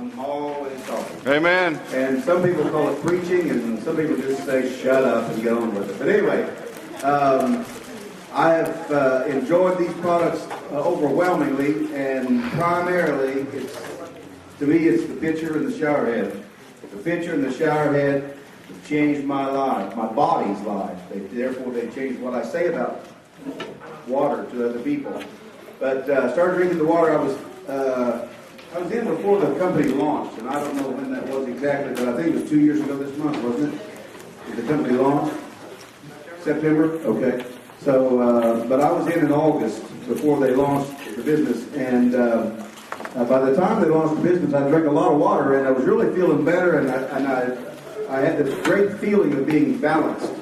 I'm always talking. Amen. And some people call it preaching, and some people just say, shut up and get on with it. But anyway, I have enjoyed these products overwhelmingly, and primarily, to me, it's the pitcher and the shower head. The pitcher and the shower head have changed my life, my body's life. Therefore, they changed what I say about water to other people. But I started drinking the water. I was in before the company launched, and I don't know when that was exactly, but I think it was 2 years ago this month, wasn't it? Did the company launch? September? Okay. So, but I was in August before they launched the business, and by the time they launched the business, I drank a lot of water, and I was really feeling better, and I had this great feeling of being balanced.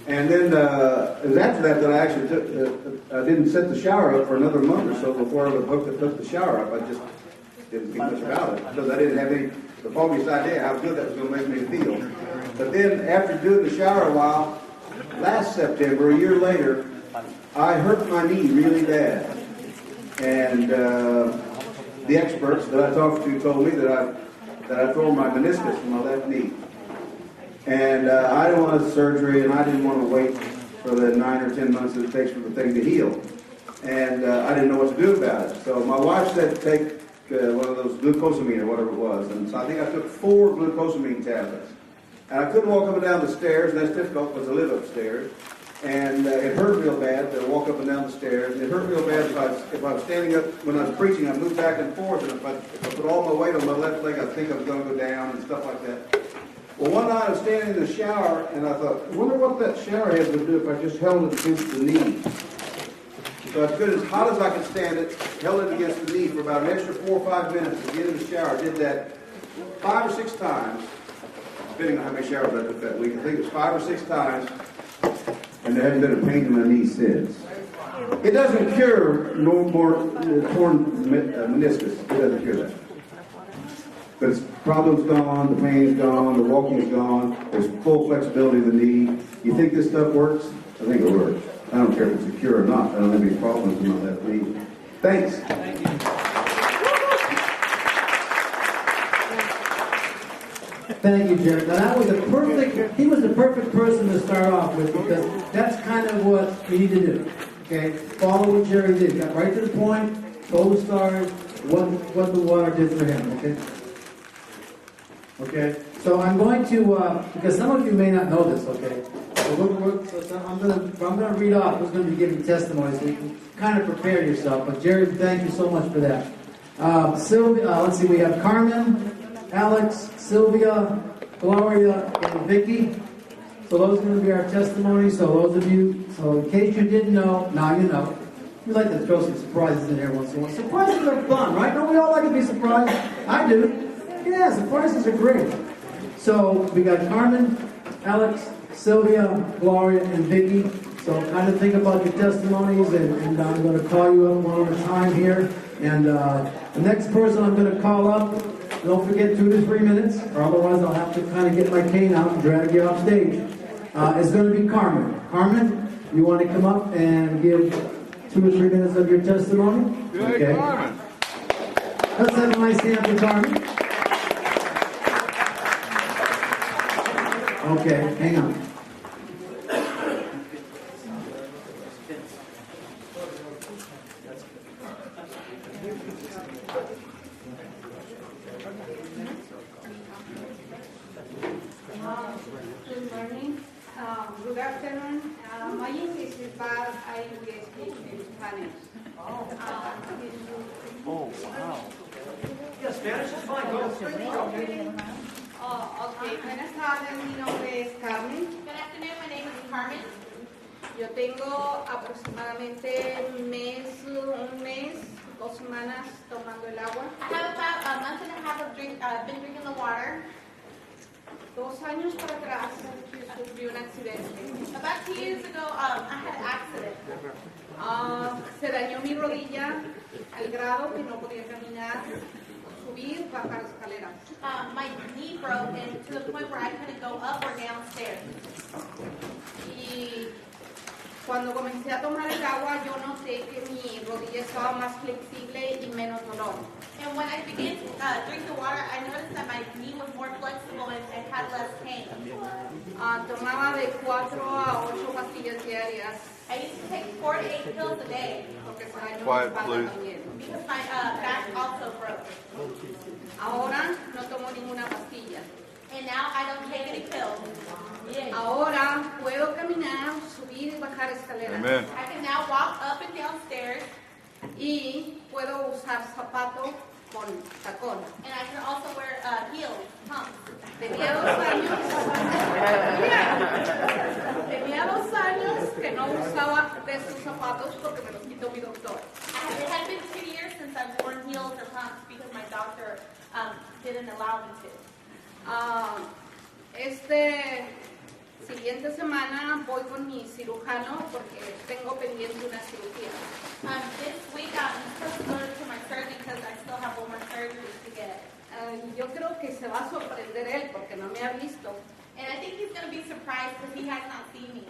And then it was after that I actually I didn't set the shower up for another month or so before I hooked the shower up. I just didn't think much about it because I didn't have the foggiest idea how good that was going to make me feel. But then after doing the shower a while, last September, a year later, I hurt my knee really bad. And the experts that I talked to told me that I tore my meniscus in my left knee. And I didn't want surgery, and I didn't want to wait for the 9 or 10 months that it takes for the thing to heal. And I didn't know what to do about it. So my wife said take one of those glucosamine or whatever it was. And so I think I took 4 glucosamine tablets. And I couldn't walk up and down the stairs, and that's difficult because I live upstairs. And it hurt real bad to walk up and down the stairs. And it hurt real bad if I was standing up when I was preaching. I moved back and forth, and if I put all my weight on my left leg, I think I was going to go down and stuff like that. Well, one night I was standing in the shower, and I thought, I wonder what that shower head would do if I just held it against the knee. So I stood as hot as I could stand it, held it against the knee for about an extra 4 or 5 minutes to get in the shower. I did that 5 or 6 times, depending on how many showers I took that week. I think it was 5 or 6 times, and there hasn't been a pain in my knee since. It doesn't cure no more torn meniscus. It doesn't cure that. But the problem's gone, the pain's gone, the walking's gone, there's full flexibility of the knee. You think this stuff works? I think it works. I don't care if it's a cure or not. I don't have any problems with my left knee. Thanks. Thank you. Thank you, Jerry. Now that was he was the perfect person to start off with, because that's kind of what we need to do. Okay? Follow what Jerry did. Got right to the point, told the story, what the water did for him. Okay? Okay, so I'm going to, because some of you may not know this, okay? So I'm going to read off who's going to be giving testimony, so you can kind of prepare yourself. But Jerry, thank you so much for that. Sylvia, let's see, we have Carmen, Alex, Sylvia, Gloria, and Vicky. So those are going to be our testimonies. So those of you, so in case you didn't know, now you know. We like to throw some surprises in there once in a while. Surprises are fun, right? Don't we all like to be surprised? I do. Yeah, surprises are great. So we got Carmen, Alex, Sylvia, Gloria, and Vicky. So kind of think about your testimonies, and I'm going to call you up one at a time here. And the next person I'm going to call up, don't forget 2 to 3 minutes, or otherwise I'll have to kind of get my cane out and drag you off stage. Is going to be Carmen. Carmen, you want to come up and give 2 or 3 minutes of your testimony? Okay. Carmen. Let's have a nice hand for Carmen. Okay, hang on. Good morning. Good afternoon. My English is bad. I will speak in Spanish. Oh, wow. Yeah, Spanish is fine. Go. Okay. Buenas tardes. Mi nombre es Carmen. Good afternoon, my name is Carmen. Yo tengo aproximadamente un mes, 2 semanas tomando el agua. I have about a month and a half of been drinking the water. 2 años para atrás sufrí un accidente. About 2 years ago, I had an accident. Se dañó mi rodilla al grado que no podía caminar, subir, bajar escaleras. My knee broke and to the point where I couldn't go up or downstairs. Y cuando comencé a tomar el agua, yo noté que mi rodilla estaba más flexible y menos dolor. And when I began to drink the water, I noticed that my knee was more flexible and had less pain. Tomaba de 4 a 8 pastillas diarias. I used to take 4 to 8 pills a day Porque se dañó mi Quiet, espalda please. también. because my back also broke. Ahora no tomo ninguna pastilla. And now I don't take any pills. Ahora puedo caminar, subir y bajar escaleras. Amen. I can now walk up and down stairs, Y puedo usar zapatos con tacón. and I can also wear heels, pumps. Tenía 2 años. Tenía 2 años que no usaba de esos zapatos porque me los quitó mi doctor. It had been 2 years since I've worn heels or pumps because my doctor didn't allow me to. Este siguiente semana voy con mi cirujano porque tengo pendiente una cirugía. This week I'm supposed to go to my surgery because I still have one more surgery to get. Yo creo que se va a sorprender él porque no me ha visto. And I think he's going to be surprised because he has not seen me.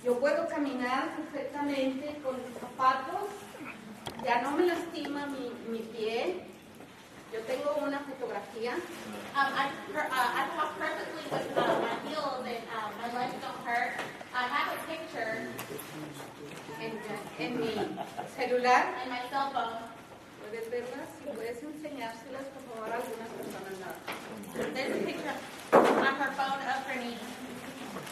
Yo puedo caminar perfectamente con mis zapatos, ya no me lastima mi pie. Yo tengo una fotografía. I walk perfectly with my heels and my legs don't hurt. I have a picture En mi celular. in my cell phone. ¿Puedes verlas? Si puedes enseñárselas, por favor, a algunas personas nada. There's a picture on her phone of her knee.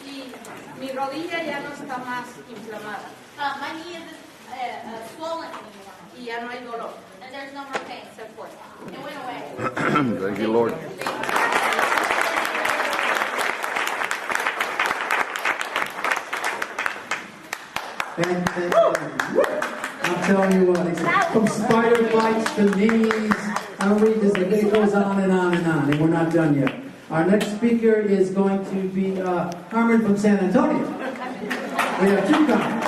Y mi rodilla ya no está más inflamada My knee isn't swollen anymore. y ya no hay dolor. And there's no more pain. Se fue. It went away. Thank you, Lord. I'm telling you what, from spider bites to knees, I'll read this, it goes on and on and on, and we're not done yet. Our next speaker is going to be Carmen from San Antonio. We have 2 Carmen.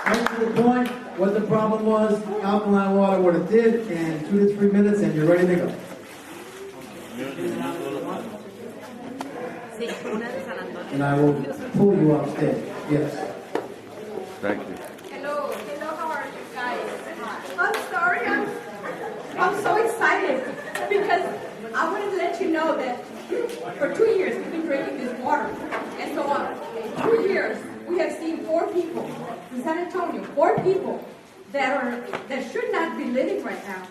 Right to the point, what the problem was, alkaline water, what it did, and 2 to 3 minutes, and you're ready to go. And I will pull you off stage. Yes. Thank you. Hello, how are you guys? I'm sorry, I'm so excited because I wanted to let you know that for 2 years we've been drinking this water. And so in 2 years we have seen 4 people in San Antonio, 4 people that should not be living right now,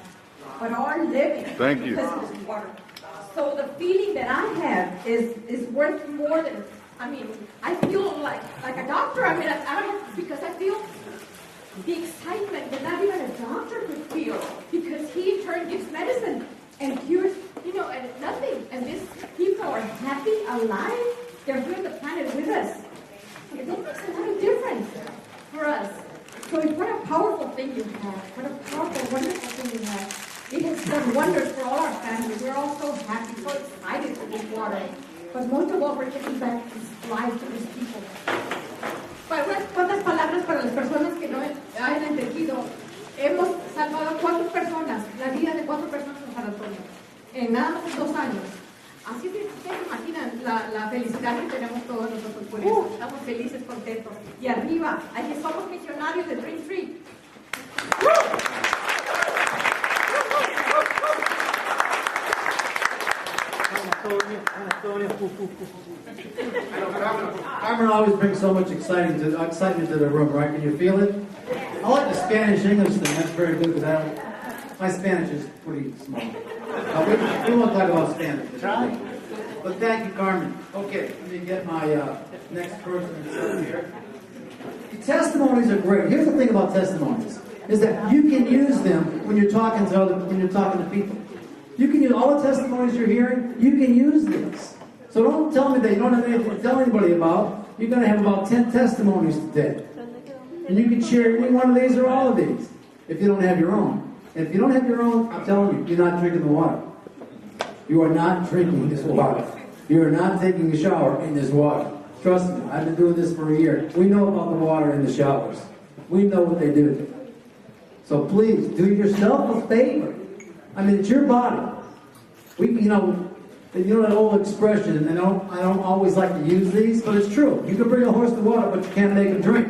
but are living Thank you. because of this water. So the feeling that I have is worth more than, I mean, I feel like a doctor. I mean, I don't have, because I feel the excitement that not even a doctor could feel, because he gives medicine and cures, and nothing. And these people are happy, alive. They're here on the planet with us. And that makes a lot of difference for us. So what a powerful thing you have. What a powerful, wonderful thing you have. It has done wonders for all our families. We're all so happy, so excited for this water. But most of all, we're giving back this life to these people. Para unas cuantas palabras para las personas que no hayan entendido. Hemos salvado 4 personas, la vida de 4 personas en San Antonio, en nada más de 2 años. Así que ustedes imaginan la felicidad que tenemos todos nosotros por eso. Estamos felices, contentos. Y arriba, ahí somos misionarios de Dream Street. Carmen always brings so much excitement to the room, right? Can you feel it? I like the Spanish-English thing. That's very good because my Spanish is pretty small. We won't talk about Spanish. But thank you, Carmen. Okay, let me get my next person here. The testimonies are great. Here's the thing about testimonies: is that you can use them when you're talking to people. You can use all the testimonies you're hearing. You can use these. So don't tell me that you don't have anything to tell anybody about. You're going to have about 10 testimonies today, and you can share any one of these or all of these if you don't have your own. And if you don't have your own, I'm telling you, you're not drinking the water. You are not drinking this water. You are not taking a shower in this water. Trust me, I've been doing this for a year. We know about the water in the showers. We know what they do. So please, do yourself a favor. I mean, it's your body. You know that old expression, and I don't always like to use these, but it's true. You can bring a horse to water, but you can't make him drink.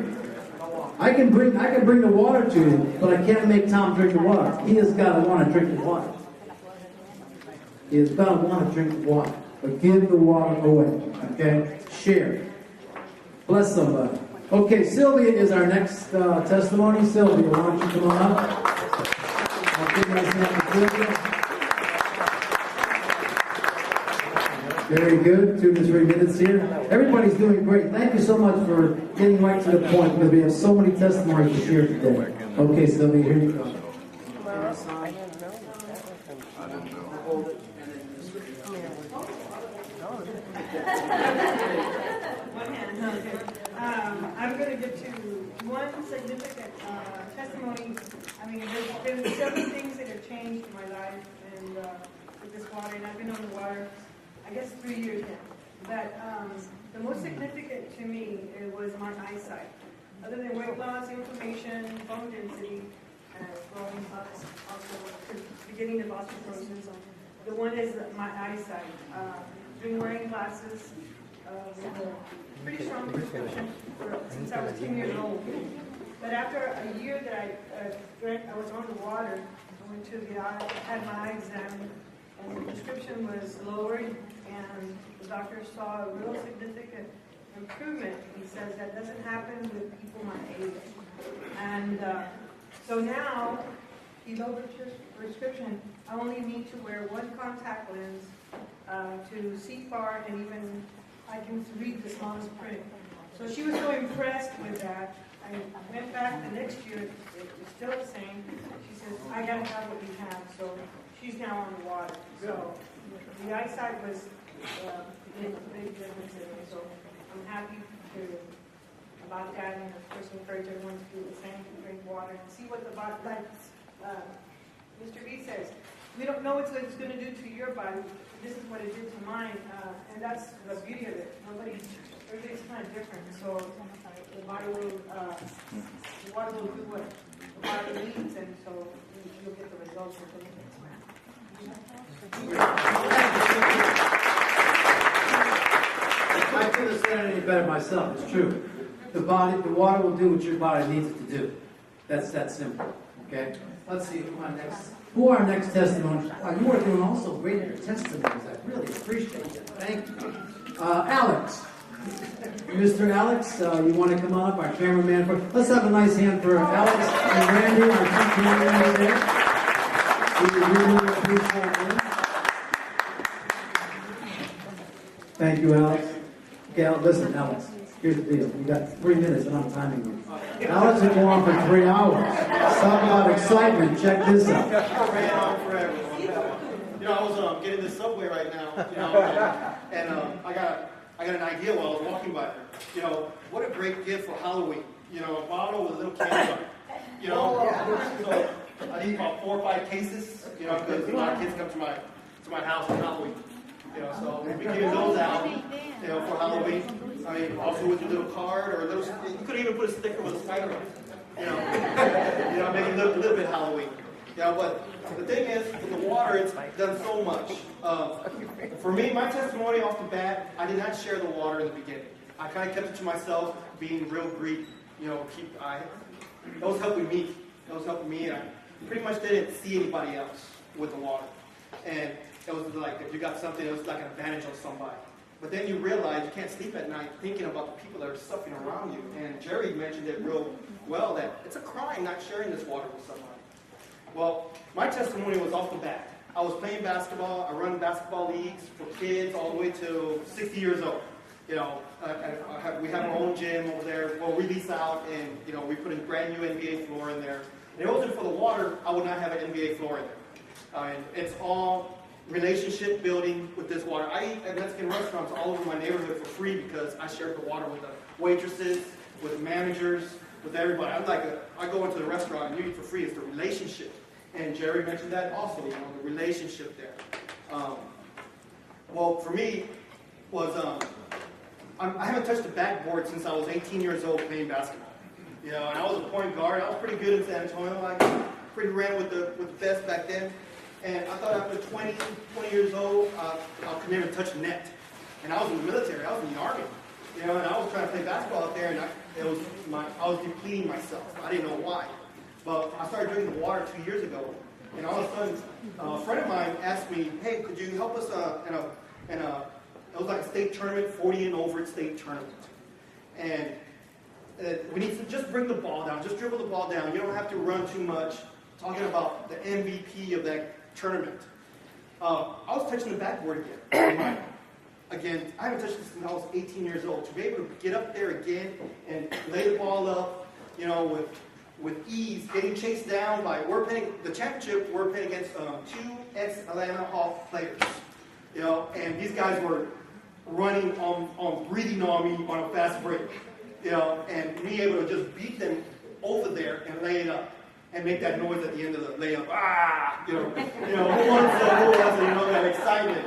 I can bring the water to you, but I can't make Tom drink the water. He has got to want to drink the water. He has got to want to drink the water. But give the water away. Okay? Share. Bless somebody. Okay, Sylvia is our next testimony. Sylvia, why don't you come on up? I'll give you guys an opportunity. Very good. 2 to 3 minutes here. Everybody's doing great. Thank you so much for getting right to the point because we have so many testimonies to share today. Okay, Sylvia, here you go. I'm going to give to one significant testimony. I mean, there's been several things that have changed in my life and with this water, and I've been on the water, I guess, 3 years now. But the most significant to me was my eyesight. Other than weight loss, inflammation, bone density, growing also beginning of osteoporosis, the one is my eyesight. Been wearing glasses with a pretty strong prescription since I was 10 years old. But after a year that I was on the water, I went to the eye, had my eye examined, and the prescription was lowered, and the doctor saw a real significant improvement. He says that doesn't happen with people my age. And so now, he lowered the prescription. I only need to wear one contact lens to see far, and even I can read the smallest print. So she was so impressed with that. I went back the next year, it was still the same. She says, I gotta have what we have. So she's now on the water. So the eyesight was a big difference in it. So I'm happy about that, and of course encourage everyone to do the same, to drink water and see what the body, like Mr. B says, we don't know what it's going to do to your body. This is what it did to mine, and that's the beauty of it. Everybody's kind of different, so the body will, the water will do what the body needs, and so you'll get the results of it. I couldn't have said it any better myself. It's true. The water will do what your body needs it to do. That's that simple. Okay. Let's see who our next testimony. You are doing also great in your testimonies. I really appreciate that. Thank you, Alex. Mr. Alex, you want to come on up? Our cameraman. Let's have a nice hand for Alex and Randy, our two cameramen there. We really appreciate it. Thank you, Alex. Okay, listen, Alex. Here's the deal. You got 3 minutes, and I'm timing you. Alex will go on for 3 hours. Talk about excitement. Check this out. I ran on forever. You know, I was getting the subway right now. You know, and I got an idea while I was walking by her. You know, what a great gift for Halloween. You know, a bottle with a little candy on it. You know, so I need about 4 or 5 cases. You know, because a lot of kids come to my house for Halloween. You know, so we'll be giving those out, you know, for Halloween. I mean, also with your little card or a little, you could even put a sticker with a spider on it. You know, make it look a little bit Halloween. Yeah, but the thing is, with the water, it's done so much. For me, my testimony off the bat, I did not share the water in the beginning. I kind of kept it to myself, being real Greek. You know, that was helping me. That was helping me. I pretty much didn't see anybody else with the water, and it was like if you got something, it was like an advantage on somebody. But then you realize you can't sleep at night thinking about the people that are suffering around you. And Jerry mentioned it real well, that it's a crime not sharing this water with somebody. Well, my testimony was off the bat. I was playing basketball. I run basketball leagues for kids all the way to 60 years old. You know, we have our own gym over there. Well, we lease out, and you know, we put a brand new NBA floor in there. And if it wasn't for the water, I would not have an NBA floor in there. And it's all relationship building with this water. I eat at Mexican restaurants all over my neighborhood for free because I shared the water with the waitresses, with the managers, with everybody. I go into the restaurant and you eat for free. It's the relationship. And Jerry mentioned that also, you know, the relationship there. Well, for me, was I haven't touched a backboard since I was 18 years old playing basketball. You know, and I was a point guard. I was pretty good in San Antonio. I pretty ran with the best back then. And I thought after 20 years old, I could never touch a net. And I was in the military. I was in the Army. You know, and I was trying to play basketball out there, and I was depleting myself. I didn't know why. But I started drinking the water 2 years ago, and all of a sudden, a friend of mine asked me, "Hey, could you help us it was like a state tournament, 40 and over state tournament, and we need to just bring the ball down, just dribble the ball down. You don't have to run too much." Talking about the MVP of that tournament. I was touching the backboard again. Again, I haven't touched this since I was 18 years old. To be able to get up there again and lay the ball up, with ease, getting chased down by, we're playing the championship, we're playing against two ex-Atlanta Hawk players. And these guys were running breathing on me on a fast break. And me able to just beat them over there and lay it up. And make that noise at the end of the layup. Who wants that excitement.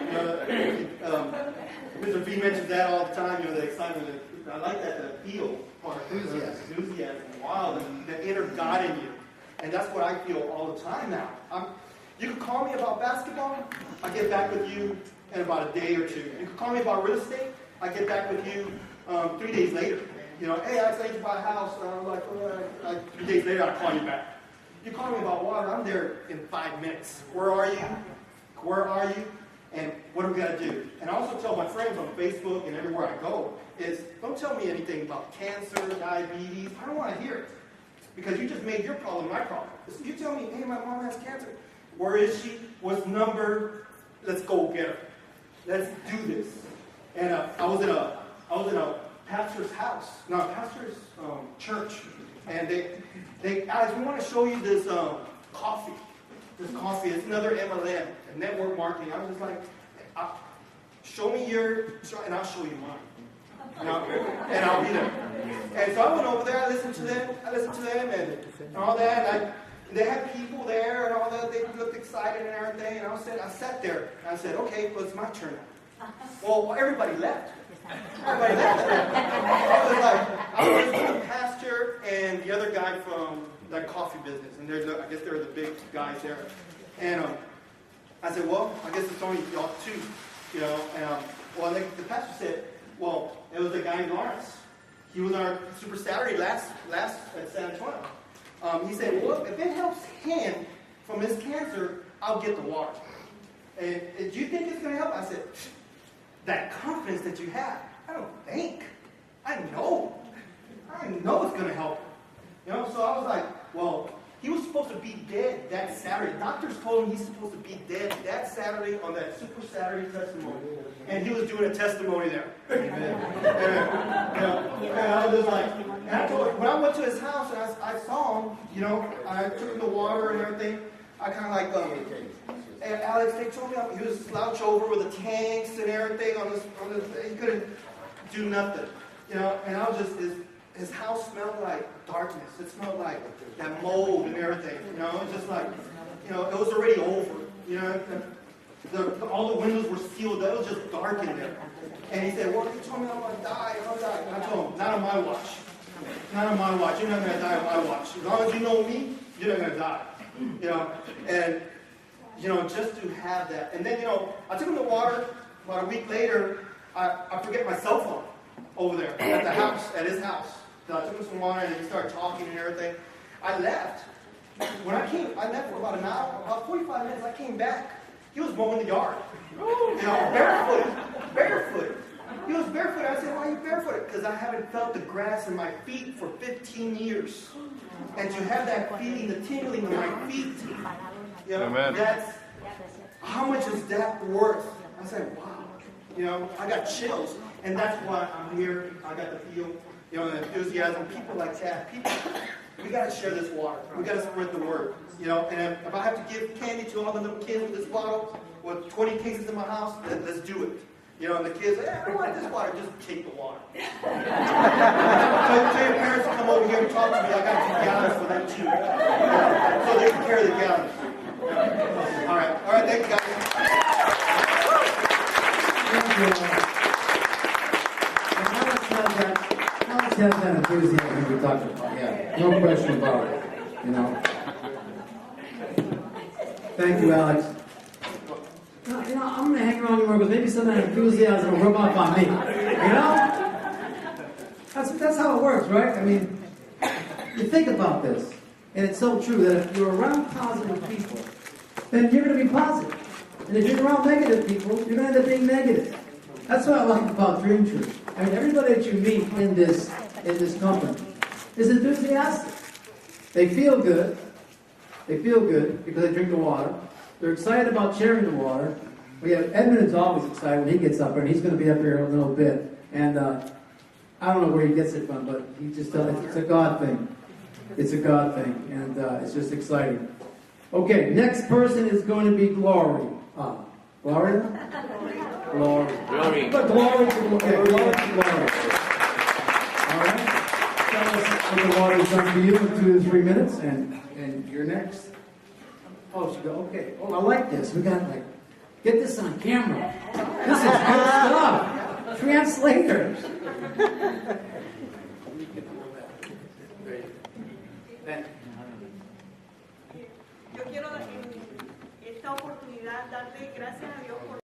Mr. V mentions that all the time, the excitement. I like that, the feel, or enthusiasm, wow, the inner God in you. And that's what I feel all the time now. You can call me about basketball, I get back with you in about a day or two. You can call me about real estate, I get back with you 3 days later. Hey, I said to buy a house, and I'm like, 3 days later I call you back. You call me about water, I'm there in 5 minutes. Where are you? Where are you? And what do we got to do? And I also tell my friends on Facebook and everywhere I go is, don't tell me anything about cancer, diabetes. I don't want to hear it. Because you just made your problem my problem. You tell me, hey, my mom has cancer. Where is she? What's the number? Let's go get her. Let's do this. And I was in a pastor's house, pastor's church. And they Alex, we want to show you this coffee. This coffee, it's another MLM, network marketing. I was just like, show me and I'll show you mine. And I'll be there. And so I went over there, I listened to them and all that. And they had people there and all that. They looked excited and everything. And I sat there and I said, okay, well, it's my turn. Well, everybody left. Everybody left. I was with the pastor and the other guy from that coffee business, and I guess they're the big guys there. And I said, well, I guess it's only y'all two, And the pastor said, well, it was the guy in Lawrence. He was on our Super Saturday last at San Antonio. He said, well, if it helps him from his cancer, I'll get the water. And do you think it's going to help? I said, that confidence that you have, I don't think. I know it's going to help. So I was like, well, he was supposed to be dead that Saturday. Doctors told him he's supposed to be dead that Saturday on that Super Saturday testimony. And he was doing a testimony there. And I was just like, when I went to his house and I saw him, I took him the water and everything, I kind of like, and Alex, they told me he was slouched over with the tanks and everything on this, he couldn't do nothing. And I was just, his house smelled like darkness. It smelled like that mold and everything. It was just like, it was already over. All the windows were sealed. It was just dark in there. And he said, well, they told me I'm going to die. And I told him, not on my watch. Not on my watch. You're not going to die on my watch. As long as you know me, you're not going to die. And just to have that. And then, I took him to water. About a week later, I forget my cell phone over there at the house, at his house. So I took him some water and he started talking and everything. I left. When I left for about an hour, about 45 minutes. I came back. He was mowing the yard. Barefoot. He was barefoot. I said, why are you barefooted? Because I haven't felt the grass in my feet for 15 years. And to have that feeling, the tingling of my feet, that's, how much is that worth? I said, wow. I got chills. And that's why I'm here. I got the feel, the enthusiasm. People like that. We got to share this water. We got to spread the word. And if I have to give candy to all the little kids with this bottle, with 20 cases in my house, let's do it. And the kids say, I don't want this water. Just take the water. Tell your parents to come over here and talk to me. I got 2 gallons for them too. So they can carry the gallons. All right. Thank you, guys. Alex has that enthusiasm we talked about. Yeah, no question about it. Thank you, Alex. I'm going to hang around you more because maybe some of that enthusiasm will rub off on me. That's that's how it works, right? I mean, you think about this, and it's so true that if you're around positive people, then you're going to be positive. And if you're around negative people, you're going to end up being negative. That's what I like about Dream Tree. I mean, everybody that you meet in this company is enthusiastic. They feel good. They feel good because they drink the water. They're excited about sharing the water. We have Edmund is always excited when he gets up here, and he's going to be up here in a little bit. And I don't know where he gets it from, but he just it's a God thing. It's a God thing, and it's just exciting. Okay, next person is going to be Glory. Gloria? Glory. Glory. But Glory to Glory. All right. Tell us what the water's done for you in 2 to 3 minutes, and you're next. Oh, she go, okay. Oh, I like this. We got get this on camera. This is good stuff. Translators. Yo quiero en esta oportunidad darte gracias a Dios por